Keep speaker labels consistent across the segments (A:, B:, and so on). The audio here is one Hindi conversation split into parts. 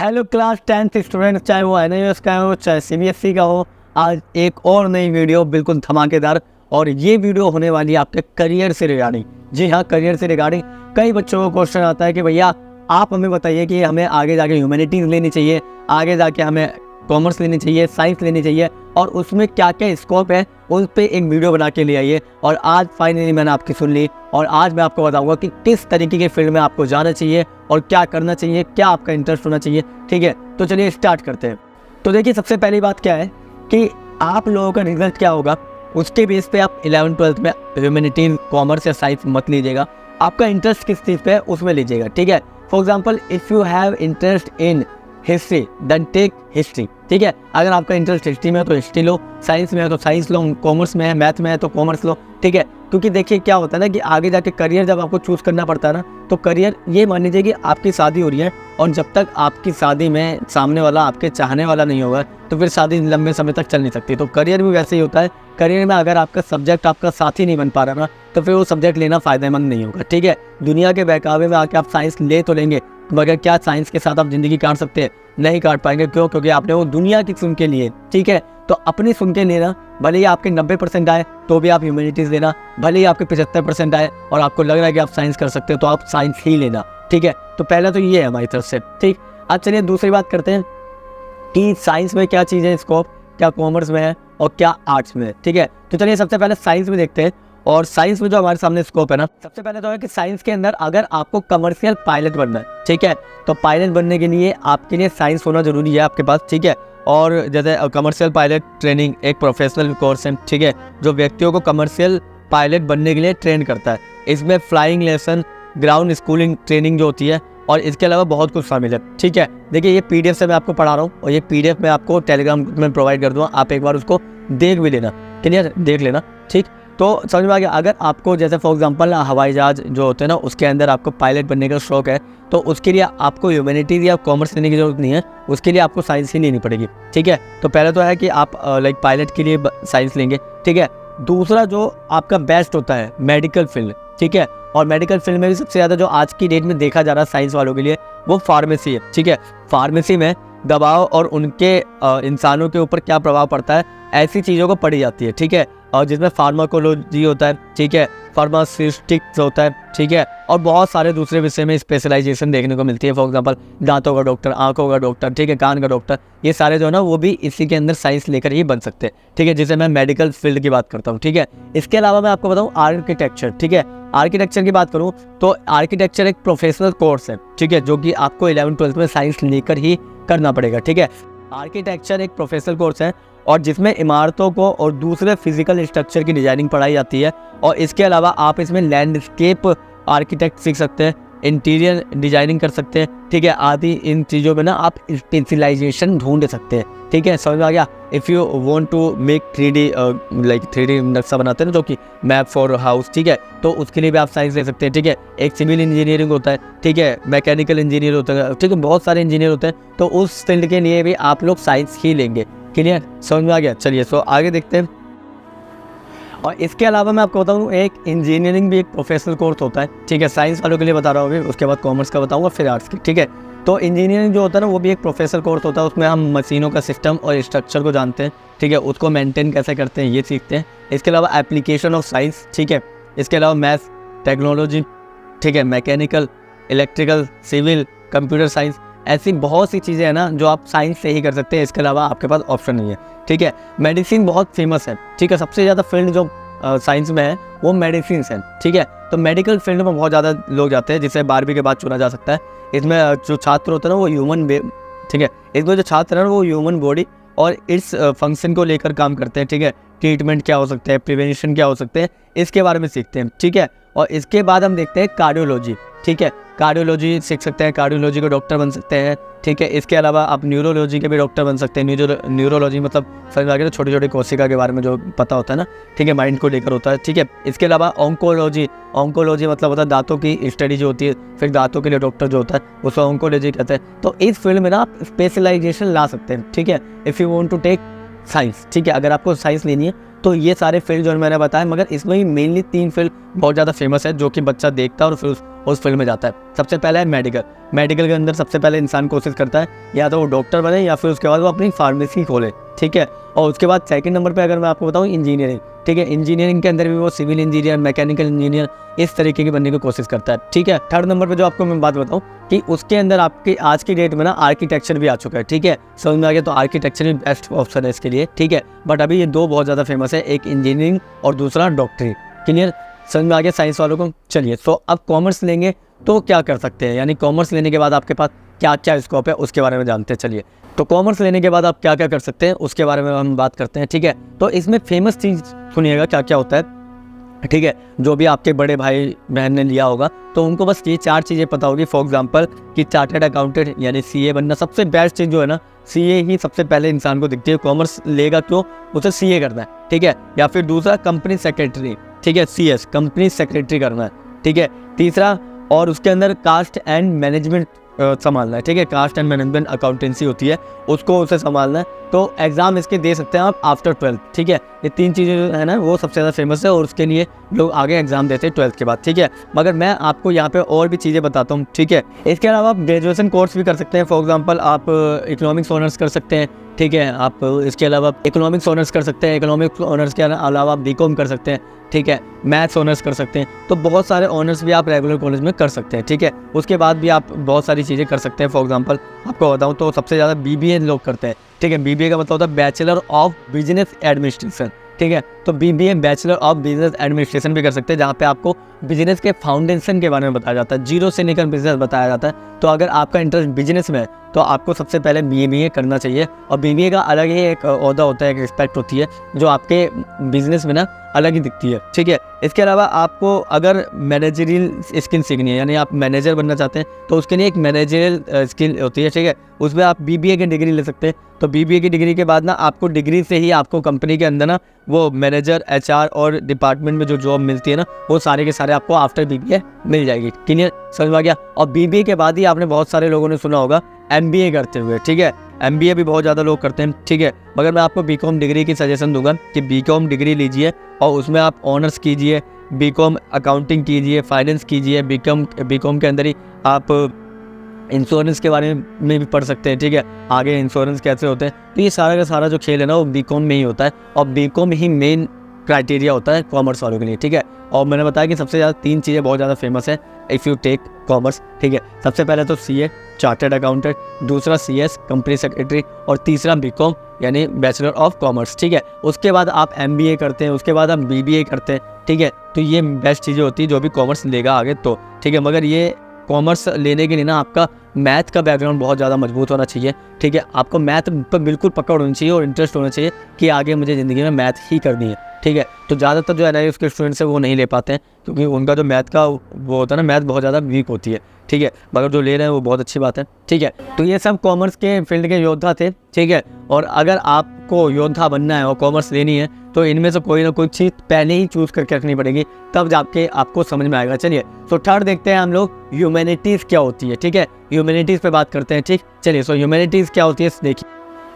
A: हेलो क्लास 10th स्टूडेंट, चाहे वो एनआईएस का हो चाहे सीबीएसई का हो, आज एक और नई वीडियो बिल्कुल धमाकेदार। और ये वीडियो होने वाली है आपके करियर से रिगार्डिंग। जी हाँ, करियर से रिगार्डिंग कई बच्चों को क्वेश्चन आता है कि भैया आप हमें बताइए कि हमें आगे जाके ह्यूमैनिटीज़ लेनी चाहिए, आगे जाके हमें कॉमर्स लेनी चाहिए, साइंस लेनी चाहिए, और उसमें क्या क्या स्कोप है उस पर एक वीडियो बना के ले आइए। और आज फाइनली मैंने आपकी सुन ली और आज मैं आपको बताऊंगा कि किस तरीके के फील्ड में आपको जाना चाहिए और क्या करना चाहिए, क्या आपका इंटरेस्ट होना चाहिए। ठीक है, तो चलिए स्टार्ट करते हैं। तो देखिए, सबसे पहली बात क्या है कि आप लोगों का रिजल्ट क्या होगा उसके बेस पे आप 11th-12th में ह्यूमैनिटीज, कॉमर्स या साइंस मत लीजिएगा। आपका इंटरेस्ट किस चीज़ पे है उसमें लीजिएगा। ठीक है, for example if you have interest in history then take history. ठीक है, अगर आपका इंटरेस्ट हिस्ट्री में है तो हिस्ट्री लो, साइंस में है तो साइंस लो, कॉमर्स में है, मैथ में है तो कॉमर्स लो। ठीक है, क्योंकि देखिए क्या होता है ना कि आगे जाके करियर जब आपको चूज़ करना पड़ता है ना, तो करियर ये मान लीजिए कि आपकी शादी हो रही है और जब तक आपकी शादी में सामने वाला आपके चाहने वाला नहीं होगा तो फिर शादी लंबे समय तक चल नहीं सकती। तो करियर भी वैसे ही होता है। करियर में अगर आपका सब्जेक्ट आपका साथी नहीं बन पा रहा ना, तो फिर वो सब्जेक्ट लेना फ़ायदेमंद नहीं होगा। ठीक है, दुनिया के बहकावे में आके आप साइंस ले तो लेंगे मगर क्या साइंस के साथ आप ज़िंदगी काट सकते हैं? नहीं काट पाएंगे। क्यों? क्योंकि आपने वो दुनिया की सुन के लिए। ठीक है, तो अपनी सुन के लेना, भले ही आपके 90% आए तो भी आप ह्यूमैनिटीज़ लेना, भले ही आपके 75% आए और आपको लग रहा है कि आप साइंस कर सकते हो तो आप साइंस ही लेना। ठीक है, तो पहला तो ये है हमारी तरफ से। ठीक, अब चलिए दूसरी बात करते हैं कि साइंस में क्या चीज़ है स्कोप, क्या कॉमर्स में है और क्या आर्ट्स में है। ठीक है, तो चलिए सबसे पहले साइंस में देखते हैं। और साइंस में जो हमारे सामने स्कोप है ना, सबसे पहले तो है कि साइंस के अंदर अगर आपको कमर्शियल पायलट बनना है, ठीक है, तो पायलट बनने के लिए आपके लिए साइंस होना जरूरी है आपके पास। ठीक है, और जैसे कमर्शियल पायलट ट्रेनिंग एक प्रोफेशनल कोर्स है, ठीक है, जो व्यक्तियों को कमर्शियल पायलट बनने के लिए ट्रेन करता है। इसमें flying lesson, ground schooling training जो होती है और इसके अलावा बहुत कुछ शामिल है। ठीक है, देखिए ये PDF से मैं आपको पढ़ा रहा हूँ और ये PDF मैं आपको टेलीग्राम में प्रोवाइड कर दूँगा, आप एक बार उसको देख भी लेना। क्लियर, देख लेना। ठीक, तो समझ में आ गया। अगर आपको जैसे फॉर एग्जांपल हवाई जहाज जो होते हैं ना, उसके अंदर आपको पायलट बनने का शौक है तो उसके लिए आपको ह्यूमैनिटीज़ या कॉमर्स लेने की जरूरत नहीं है, उसके लिए आपको साइंस ही लेनी पड़ेगी। ठीक है, तो पहले तो है कि आप लाइक पायलट के लिए साइंस लेंगे। ठीक है, दूसरा जो आपका बेस्ट होता है मेडिकल फील्ड। ठीक है, और मेडिकल फील्ड में भी सबसे ज़्यादा जो आज की डेट में देखा जा रहा है साइंस वालों के लिए वो फार्मेसी है। ठीक है, फार्मेसी में दवाओं और उनके इंसानों के ऊपर क्या प्रभाव पड़ता है ऐसी चीज़ों को पढ़ी जाती है। ठीक है, और जिसमें फार्माकोलॉजी होता है, ठीक है, फार्मास्यूटिक्स होता है, ठीक है, और बहुत सारे दूसरे विषय में स्पेशलाइजेशन देखने को मिलती है। फॉर एग्जांपल दांतों का डॉक्टर, आंखों का डॉक्टर, ठीक है, कान का डॉक्टर, ये सारे जो है ना वो भी इसी के अंदर साइंस लेकर ही बन सकते हैं। ठीक है, जिसे मैं मेडिकल फील्ड की बात करता हूँ। ठीक है, इसके अलावा मैं आपको बताऊँ आर्किटेक्चर। ठीक है, आर्किटेक्चर की बात करूँ तो आर्किटेक्चर एक प्रोफेशनल कोर्स है। ठीक है, जो कि आपको 11th-12th में साइंस लेकर ही करना पड़ेगा। ठीक है, आर्किटेक्चर एक प्रोफेशनल कोर्स है और जिसमें इमारतों को और दूसरे फिजिकल स्ट्रक्चर की डिजाइनिंग पढ़ाई जाती है। और इसके अलावा आप इसमें लैंडस्केप आर्किटेक्ट सीख सकते हैं, इंटीरियर डिजाइनिंग कर सकते हैं। ठीक है, आदि इन चीज़ों में ना आप स्पेशलाइजेशन ढूंढ सकते हैं। ठीक है, समझ में आ गया। If you want to make 3D like 3D नक्शा बनाते हैं ना, जो कि मैप फॉर हाउस, ठीक है, तो उसके लिए भी आप साइंस ले सकते हैं। ठीक है, एक सिविल इंजीनियरिंग होता है, ठीक है, मैकेनिकल इंजीनियर होता है, ठीक है, बहुत सारे इंजीनियर होते हैं, तो उस फील्ड के लिए भी आप लोग साइंस ही लेंगे। क्लियर, समझ में आ गया। चलिए सो आगे देखते हैं। और इसके अलावा मैं आपको बताऊँ एक इंजीनियरिंग भी एक प्रोफेशनल कोर्स होता है। ठीक है, साइंस वालों के लिए बता रहा हूँ अभी, उसके बाद कॉमर्स का बताऊँगा, फिर आर्ट्स की। ठीक है, तो इंजीनियरिंग जो होता है ना वो भी एक प्रोफेशनल कोर्स होता है। उसमें हम मशीनों का सिस्टम और स्ट्रक्चर को जानते हैं। ठीक है, उसको मेंटेन कैसे करते हैं ये सीखते हैं। इसके अलावा एप्लीकेशन ऑफ साइंस, ठीक है, इसके अलावा मैथ्स, टेक्नोलॉजी, ठीक है, mechanical, electrical, civil, computer science, ऐसी बहुत सी चीज़ें हैं ना जो आप साइंस से ही कर सकते हैं। इसके अलावा आपके पास ऑप्शन नहीं है। ठीक है, मेडिसिन बहुत फेमस है। ठीक है, सबसे ज़्यादा फील्ड जो साइंस में है वो मेडिसिन है। ठीक है, तो मेडिकल फील्ड में बहुत ज़्यादा लोग जाते हैं, जिसे 12वीं के बाद चुना जा सकता है। इसमें जो छात्र होते हैं ना वो ठीक है, इसमें जो छात्र हैं वो ह्यूमन बॉडी और इस फंक्शन को लेकर काम करते हैं। ठीक है, ट्रीटमेंट क्या हो सकते हैं, प्रिवेंशन क्या हो सकते हैं, इसके बारे में सीखते हैं। ठीक है, और इसके बाद हम देखते हैं कार्डियोलॉजी। ठीक है, कार्डियोलॉजी सीख सकते हैं, कार्डियोलॉजी के डॉक्टर बन सकते हैं। ठीक है, इसके अलावा आप न्यूरोलॉजी के भी डॉक्टर बन सकते हैं। न्यूरोलॉजी मतलब समझ आ गया, तो छोटे छोटे कोशिका के बारे में जो पता होता है ना, ठीक है, माइंड को लेकर होता है। ठीक है, इसके अलावा ऑन्कोलॉजी मतलब होता है दांतों की स्टडी जो होती है, फिर दांतों के लिए डॉक्टर जो होता है उसे ऑन्कोलॉजी कहते हैं। तो इस फील्ड में ना आप स्पेशलाइजेशन ला सकते हैं। ठीक है, if you want to take science. ठीक है, अगर आपको साइंस लेनी है तो ये सारे फील्ड जो मैंने बताया, मगर इसमें ही मेनली 3 फील्ड बहुत ज़्यादा फेमस है जो कि बच्चा देखता है और फिर उस फील्ड में जाता है। सबसे पहला है मेडिकल। मेडिकल के अंदर सबसे पहले इंसान कोशिश करता है या तो वो डॉक्टर बने या फिर उसके बाद वो अपनी फार्मेसी खोले, ठीक है। और उसके बाद सेकंड नंबर पे अगर मैं आपको बताऊँ इंजीनियरिंग, ठीक है। इंजीनियरिंग के अंदर भी वो सिविल इंजीनियर, मैकेनिकल इंजीनियर इस तरीके की बनने की कोशिश करता है, ठीक है। थर्ड नंबर पे जो आपको मैं बात बताऊँ कि उसके अंदर आपके आज की डेट में ना आर्किटेक्चर भी आ चुका है, ठीक है। समझ में आ गया, तो आर्किटेक्चर भी बेस्ट ऑप्शन है इसके लिए, ठीक है। बट अभी ये 2 बहुत ज़्यादा फेमस है, एक इंजीनियरिंग और दूसरा डॉक्टरी। क्लियर, समझ में आ गया साइंस वालों को। चलिए, सो अब कॉमर्स लेंगे तो क्या कर सकते हैं, यानी कॉमर्स लेने के बाद आपके पास क्या क्या स्कोप है उसके बारे में जानते हैं। चलिए, तो कॉमर्स लेने के बाद आप क्या क्या कर सकते हैं उसके बारे में हम बात करते हैं, ठीक है। तो इसमें फेमस चीज़ सुनिएगा क्या क्या होता है, ठीक है। जो भी आपके बड़े भाई बहन ने लिया होगा तो उनको बस ये 4 चीज़ें पता होगी। फॉर एग्जांपल कि चार्टर्ड अकाउंटेंट यानी CA बनना सबसे बेस्ट चीज़ जो है ना, CA ही सबसे पहले इंसान को दिखती है। कॉमर्स लेगा क्यों, उसे CA करना है, ठीक है। या फिर दूसरा कंपनी सेक्रेटरी, ठीक है, CS कंपनी सेक्रेटरी करना है, ठीक है। तीसरा, और उसके अंदर कास्ट एंड मैनेजमेंट संभालना है, ठीक है। कास्ट एंड मैनेजमेंट अकाउंटेंसी होती है, उसको उसे संभालना है। तो एग्ज़ाम इसके दे सकते हैं आप आफ्टर 12th, ठीक है। ये 3 चीज़ें जो है ना वो सबसे ज़्यादा फेमस है और उसके लिए लोग आगे एग्जाम देते हैं 12th के बाद, ठीक है। मगर मैं आपको यहाँ पे और भी चीज़ें बताता हूँ, ठीक है। इसके अलावा आप ग्रेजुएशन कोर्स भी कर सकते हैं। फॉर एग्जांपल आप इकोनॉमिक्स ऑनर्स कर सकते हैं, ठीक है। आप इसके अलावा इकोनॉमिक्स ऑनर्स कर सकते हैं। इकोनॉमिक्स ऑनर्स के अलावा आप BCom कर सकते हैं, ठीक है। मैथ्स ऑनर्स कर सकते हैं। तो बहुत सारे ऑनर्स भी आप रेगुलर कॉलेज में कर सकते हैं, ठीक है। उसके बाद भी आप बहुत सारी चीज़ें कर सकते हैं। फॉर एग्जांपल आपको बताऊँ तो सबसे ज़्यादा BBA लोग करते हैं, ठीक है। BBA का मतलब होता है बैचलर ऑफ बिजनेस एडमिनिस्ट्रेशन, ठीक है। तो BBA bachelor of business administration भी कर सकते हैं, जहाँ पे आपको बिजनेस के फाउंडेशन के बारे में बताया जाता है, 0 से लेकर बिजनेस बताया जाता है। तो अगर आपका इंटरेस्ट बिजनेस में है तो आपको सबसे पहले BBA करना चाहिए। और BBA का अलग ही एक ओहदा होता है, एक रिस्पेक्ट होती है जो आपके बिजनेस में ना अलग ही दिखती है, ठीक है। इसके अलावा आपको अगर मैनेजरियल स्किल सीखनी है, यानी आप मैनेजर बनना चाहते हैं, तो उसके लिए एक मैनेजरियल स्किल होती है, ठीक है। उसमें आप BBA की डिग्री ले सकते हैं। तो BBA की डिग्री के बाद ना आपको डिग्री से ही आपको कंपनी के अंदर ना वो मैनेजर, HR और डिपार्टमेंट में जो जॉब मिलती है ना, वो सारे के सारे आपको आफ्टर BBA मिल जाएगी। क्लियर, समझ में आ गया। और BBA के बाद ही आपने बहुत सारे लोगों ने सुना होगा MBA करते हुए, ठीक है। MBA भी बहुत ज़्यादा लोग करते हैं, ठीक है। मगर मैं आपको BCom डिग्री की सजेशन दूंगा कि BCom डिग्री लीजिए और उसमें आप ऑनर्स कीजिए, BCom अकाउंटिंग कीजिए, फाइनेंस कीजिए। BCom के अंदर ही आप इंश्योरेंस के बारे में भी पढ़ सकते हैं, ठीक है। आगे इंश्योरेंस कैसे होते हैं, तो ये सारा का सारा जो खेल है ना वो BCom में ही होता है। और BCom ही मेन क्राइटेरिया होता है कॉमर्स वालों के लिए, ठीक है। और मैंने बताया कि सबसे ज़्यादा 3 चीज़ें बहुत ज़्यादा फेमस है इफ़ यू टेक कॉमर्स, ठीक है। सबसे पहले तो CA चार्टर्ड अकाउंटेंट, दूसरा CS कंपनी सेक्रेटरी, और तीसरा BCom यानी बैचलर ऑफ कॉमर्स, ठीक है। उसके बाद आप MBA करते हैं, उसके बाद आप BBA करते हैं, ठीक है। तो ये बेस्ट चीज़ें होती है जो भी कॉमर्स लेगा आगे तो, ठीक है। मगर ये कॉमर्स लेने के लिए ना आपका मैथ का बैकग्राउंड बहुत ज़्यादा मजबूत होना चाहिए, ठीक है। आपको मैथ पर बिल्कुल पकड़ होनी चाहिए और इंटरेस्ट होना चाहिए कि आगे मुझे ज़िंदगी में मैथ ही करनी है, ठीक है। तो ज़्यादातर जो NIOS के स्टूडेंट्स हैं वो नहीं ले पाते हैं क्योंकि उनका जो मैथ का वो होता है ना, मैथ बहुत ज़्यादा वीक होती है, ठीक है। मगर जो ले रहे हैं वो बहुत अच्छी बात है, ठीक है। तो ये सब कॉमर्स के फील्ड के योद्धा थे, ठीक है। और अगर आपको योद्धा बनना है और कॉमर्स लेनी है तो इनमें से कोई ना कोई चीज़ पहले ही चूज़ करके रखनी पड़ेगी, तब जाके आपको समझ में आएगा। चलिए, तो थर्ड देखते हैं हम लोग ह्यूमैनिटीज़ क्या होती है, ठीक है। ह्यूमैनिटीज़ पे बात करते हैं, ठीक। चलिए, सो ह्यूमैनिटीज़ क्या होती है देखिए।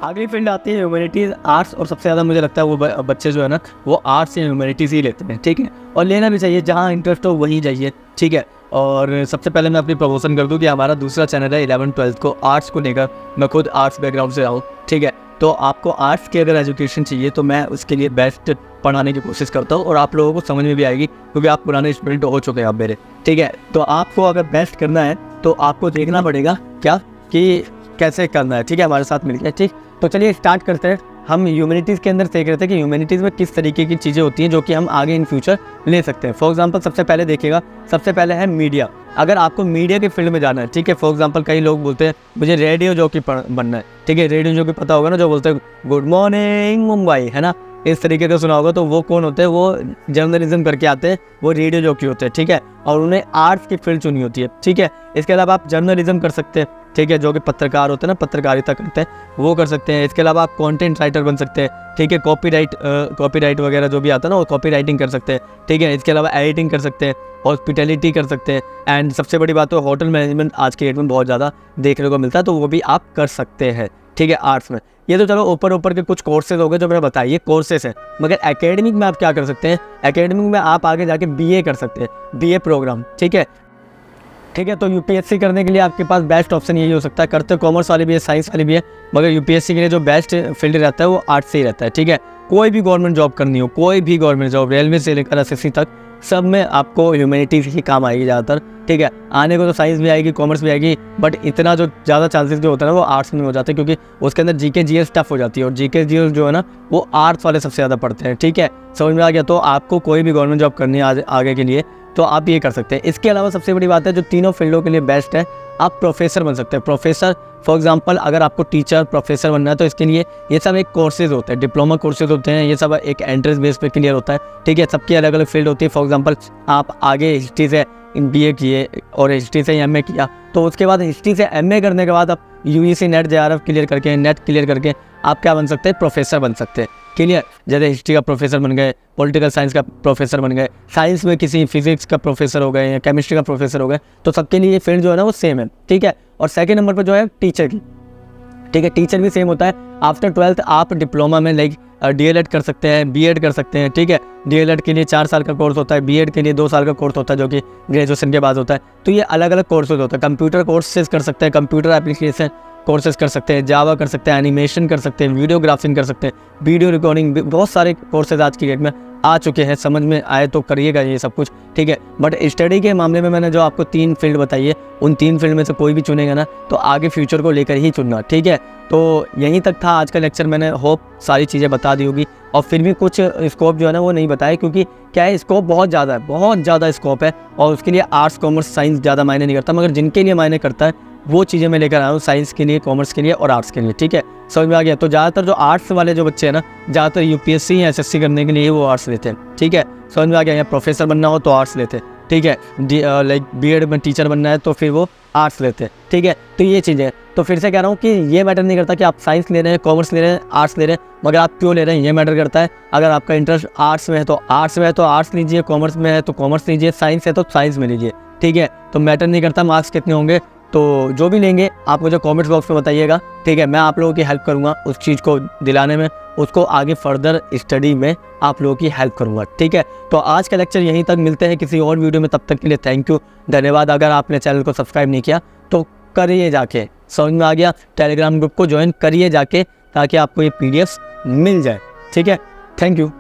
A: अगली फील्ड आती है ह्यूमैनिटीज़, आर्ट्स। और सबसे ज़्यादा मुझे लगता है वो बच्चे जो है ना वो आर्ट्स या ह्यूमैनिटीज़ ही लेते हैं, ठीक है। और लेना भी चाहिए, जहाँ इंटरेस्ट हो वहीं जाइए, ठीक है। और सबसे पहले मैं अपनी प्रमोशन कर दूं कि हमारा दूसरा चैनल है 11th-12th को आर्ट्स को लेकर। मैं खुद आर्ट्स बैकग्राउंड से आऊँ, ठीक है। तो आपको आर्ट्स की अगर एजुकेशन चाहिए तो मैं उसके लिए बेस्ट पढ़ाने की कोशिश करता हूँ और आप लोगों को समझ में भी आएगी क्योंकि आप पुराने स्टूडेंट हो चुके हैं आप मेरे, ठीक है। तो आपको अगर बेस्ट करना है तो आपको देखना पड़ेगा क्या कि कैसे करना है, ठीक है, हमारे साथ मिलकर, ठीक। तो चलिए स्टार्ट करते हैं। हम ह्यूमैनिटीज़ के अंदर देख रहे थे कि ह्यूमैनिटीज़ में किस तरीके की चीज़ें होती हैं जो कि हम आगे इन फ्यूचर ले सकते हैं। फॉर एग्जांपल सबसे पहले देखिएगा, सबसे पहले है मीडिया। अगर आपको मीडिया के फील्ड में जाना है, ठीक है। फॉर एग्जांपल कई लोग बोलते हैं मुझे रेडियो जॉकी बनना है, ठीक है। रेडियो जॉकी पता होगा ना, जो बोलते हैं गुड मॉर्निंग मुंबई, है ना, इस तरीके का सुना होगा। तो वो कौन होते हैं, वो जर्नलिज्म करके आते हैं, वो रेडियो जॉकी होते हैं, ठीक है। और उन्हें आर्ट्स की फील्ड चुनी होती है, ठीक है। इसके अलावा आप जर्नलिज्म कर सकते हैं, ठीक है, जो कि पत्रकार होते हैं ना, पत्रकारिता करते हैं, वो कर सकते हैं। इसके अलावा आप कंटेंट राइटर बन सकते हैं, ठीक है। कॉपीराइट वगैरह जो भी आता है ना वो कॉपी राइटिंग कर सकते हैं, ठीक है। इसके अलावा एडिटिंग कर सकते हैं, हॉस्पिटैलिटी कर सकते हैं, एंड सबसे बड़ी बात तो होटल मैनेजमेंट आज के डेट में बहुत ज़्यादा देखने को मिलता है, तो वो भी आप कर सकते हैं, ठीक है, आर्ट्स में। ये तो चलो ऊपर ऊपर के कुछ कोर्सेज हो गए जो मैंने बताया, ये कोर्सेज हैं। मगर एकेडमिक में आप क्या कर सकते हैं, एकेडमिक में आप आगे जाके बीए कर सकते हैं, बीए प्रोग्राम, ठीक है। ठीक है, तो यूपीएससी करने के लिए आपके पास बेस्ट ऑप्शन यही हो सकता है। करते कॉमर्स वाले भी है, साइंस वाले भी है, मगर यूपीएससी के लिए जो बेस्ट फील्ड रहता है वो आर्ट्स से ही रहता है, ठीक है। कोई भी गवर्नमेंट जॉब करनी हो, कोई भी गवर्नमेंट जॉब, रेलवे से लेकर एसएससी तक, सब में आपको ह्यूमैनिटीज़ ही काम आएगी ज़्यादातर, ठीक है। आने को तो साइंस भी आएगी, कॉमर्स भी आएगी, बट इतना जो ज़्यादा चांसेस जो होता है ना वो आर्ट्स में हो जाते हैं, क्योंकि उसके अंदर जीके जीएस टफ हो जाती है, और जीके जीएस जो है ना वो आर्ट्स वाले सबसे ज़्यादा पढ़ते हैं, ठीक है। समझ में आ गया। तो आपको कोई भी गवर्नमेंट जॉब करनी है आगे के लिए तो आप ये कर सकते हैं। इसके अलावा सबसे बड़ी बात है जो तीनों फील्डों के लिए बेस्ट है, आप प्रोफेसर बन सकते हैं। प्रोफेसर फॉर एग्जांपल अगर आपको टीचर प्रोफेसर बनना है तो इसके लिए ये सब एक कोर्सेज होते हैं, डिप्लोमा कोर्सेज होते हैं, ये सब एक एंट्रेंस बेस पे क्लियर होता है, ठीक है। सबकी अलग अलग फील्ड होती है। फॉर एग्जांपल आप आगे हिस्ट्री से बीए किए और हिस्ट्री से एमए किया, तो उसके बाद हिस्ट्री से एमए करने के बाद आप यूजीसी नेट जेआरएफ क्लियर करके, नेट क्लियर करके आप क्या बन सकते हैं, प्रोफेसर बन सकते हैं, क्लियर। जैसे हिस्ट्री का प्रोफेसर बन गए, पॉलिटिकल साइंस का प्रोफेसर बन गए, साइंस में किसी फिजिक्स का प्रोफेसर हो गए या केमिस्ट्री का प्रोफेसर हो गए, तो सबके लिए ये फील्ड जो है ना वो सेम है, ठीक है। और सेकंड नंबर पर जो है टीचर की, ठीक है, टीचर भी सेम होता है। आफ्टर 12th आप डिप्लोमा में लाइक डीएलएड कर सकते हैं, बीएड कर सकते हैं, ठीक है। डीएलएड के लिए 4 साल का कोर्स होता है, बीएड के लिए 2 साल का कोर्स होता है जो कि ग्रेजुएशन के बाद होता है। तो ये अलग अलग कोर्सेज होते हैं। कंप्यूटर कोर्सेज कर सकते हैं, कंप्यूटर एप्लीकेशन कोर्सेज कर सकते हैं, जावा कर सकते हैं, एनिमेशन कर सकते हैं, वीडियोग्राफिंग कर सकते हैं, वीडियो रिकॉर्डिंग, बहुत सारे कोर्सेज आज की डेट में आ चुके हैं। समझ में आए तो करिएगा ये सब कुछ, ठीक है। बट स्टडी के मामले में मैंने जो आपको 3 फील्ड बताई है, उन 3 फील्ड में से कोई भी चुनेगा ना तो आगे फ्यूचर को लेकर ही चुनना, ठीक है। तो यहीं तक था आज का लेक्चर। मैंने होप सारी चीज़ें बता दी होगी, और फिर भी कुछ स्कोप जो है ना वो नहीं बताया, क्योंकि क्या है, स्कोप बहुत ज़्यादा है, बहुत ज़्यादा स्कोप है, और उसके लिए आर्ट्स कॉमर्स साइंस ज़्यादा मायने नहीं करता, मगर जिनके लिए मायने करता है वो चीज़ें मैं लेकर आया हूँ, साइंस के लिए, कॉमर्स के लिए और आर्ट्स के लिए, ठीक है। समझ में आ गया। तो ज़्यादातर जो आर्ट्स वाले जो बच्चे हैं ना, ज़्यादातर यूपीएससी या एसएससी करने के लिए वो आर्ट्स लेते हैं, ठीक है। समझ में आ गया। या प्रोफेसर बनना हो तो आर्ट्स लेते हैं, ठीक है। लाइक बीएड में टीचर बनना है तो फिर वो आर्ट्स लेते हैं, ठीक है। तो ये चीज़ें, तो फिर से कह रहा हूँ कि ये मैटर नहीं करता कि आप साइंस ले रहे हैं, कॉमर्स ले रहे हैं, आर्ट्स ले रहे हैं, मगर आप क्यों ले रहे हैं ये मैटर करता है। अगर आपका इंटरेस्ट आर्ट्स में है तो आर्ट्स में है तो आर्ट्स लीजिए, कॉमर्स में है तो कॉमर्स लीजिए, साइंस है तो साइंस में लीजिए, ठीक है। तो मैटर नहीं करता मार्क्स कितने होंगे। तो जो भी लेंगे आप मुझे कमेंट्स बॉक्स में बताइएगा, ठीक है। मैं आप लोगों की हेल्प करूँगा उस चीज़ को दिलाने में, उसको आगे फर्दर स्टडी में आप लोगों की हेल्प करूँगा, ठीक है। तो आज का लेक्चर यहीं तक, मिलते हैं किसी और वीडियो में, तब तक के लिए थैंक यू, धन्यवाद। अगर आपने चैनल को सब्सक्राइब नहीं किया तो करिए जाके, समझ में आ गया। टेलीग्राम ग्रुप को ज्वाइन करिए जाके, ताकि आपको ये पीडीएफ मिल जाए, ठीक है। Thank you.